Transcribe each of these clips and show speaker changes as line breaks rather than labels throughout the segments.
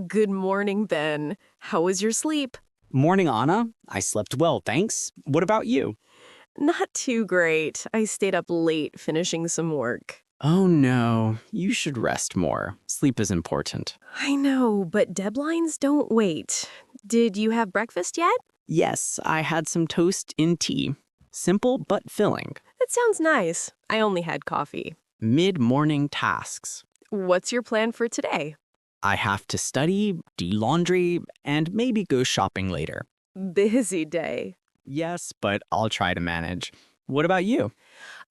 Good morning, Ben. How was your sleep?
Morning, Anna. I slept well, thanks. What about you?
Not too great. I stayed up late finishing some work.
Oh no, you should rest more. Sleep is important.
I know, but deadlines don't wait. Did you have breakfast yet?
Yes, I had some toast in tea. Simple but filling.
That sounds nice. I only had coffee.
Mid-morning tasks.
What's your plan for today?
I have to study, do laundry, and maybe go shopping later.
Busy day.
Yes, but I'll try to manage. What about you?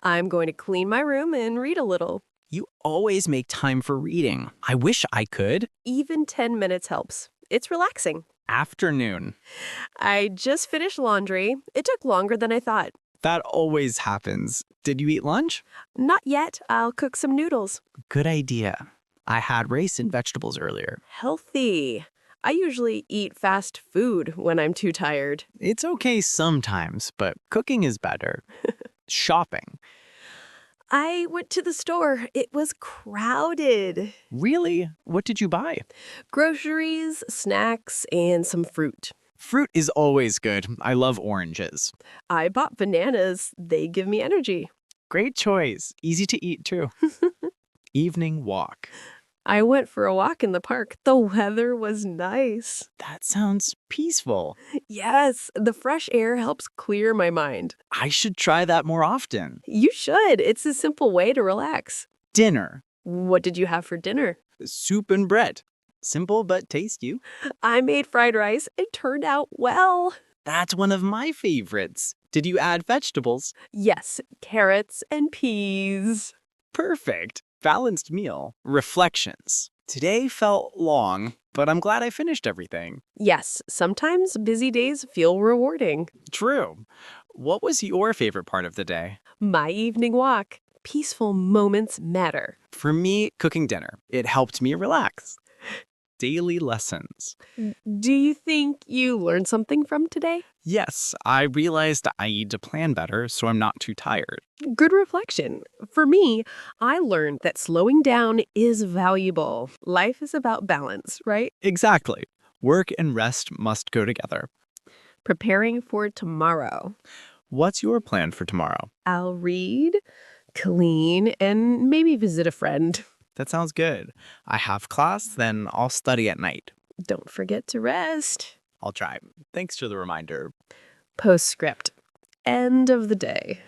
I'm going to clean my room and read a little.
You always make time for reading. I wish I could.
Even 10 minutes helps. It's relaxing.
Afternoon.
I just finished laundry. It took longer than I thought.
That always happens. Did you eat lunch?
Not yet. I'll cook some noodles.
Good idea. I had rice and vegetables earlier.
Healthy. I usually eat fast food when I'm too tired.
It's okay sometimes, but cooking is better. Shopping.
I went to the store. It was crowded.
Really? What did you buy?
Groceries, snacks, and some fruit.
Fruit is always good. I love oranges.
I bought bananas. They give me energy.
Great choice. Easy to eat too. Evening walk.
I went for a walk in the park. The weather was nice.
That sounds peaceful.
Yes, the fresh air helps clear my mind.
I should try that more often.
You should. It's a simple way to relax.
Dinner.
What did you have for dinner?
Soup and bread. Simple but tasty.
I made fried rice. It turned out well.
That's one of my favorites. Did you add vegetables?
Yes, carrots and peas.
Perfect. Balanced meal. Reflections. Today felt long, but I'm glad I finished everything.
Yes, sometimes busy days feel rewarding.
True. What was your favorite part of the day?
My evening walk. Peaceful moments matter.
For me, cooking dinner. It helped me relax. Daily lessons.
Do you think you learned something from today?
Yes, I realized I need to plan better so I'm not too tired.
Good reflection. For me, I learned that slowing down is valuable. Life is about balance, right?
Exactly. Work and rest must go together.
Preparing for tomorrow.
What's your plan for tomorrow?
I'll read, clean, and maybe visit a friend.
That sounds good. I have class, then I'll study at night.
Don't forget to rest.
I'll try. Thanks for the reminder.
Postscript. End of the day.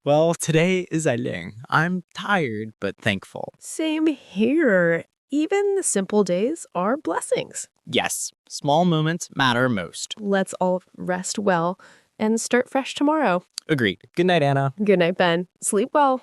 Well, today is Ailing. I'm tired but thankful.
Same here. Even the simple days are blessings.
Yes, small moments matter most.
Let's all rest well and start fresh tomorrow.
Agreed. Good night, Anna.
Good night, Ben. Sleep well.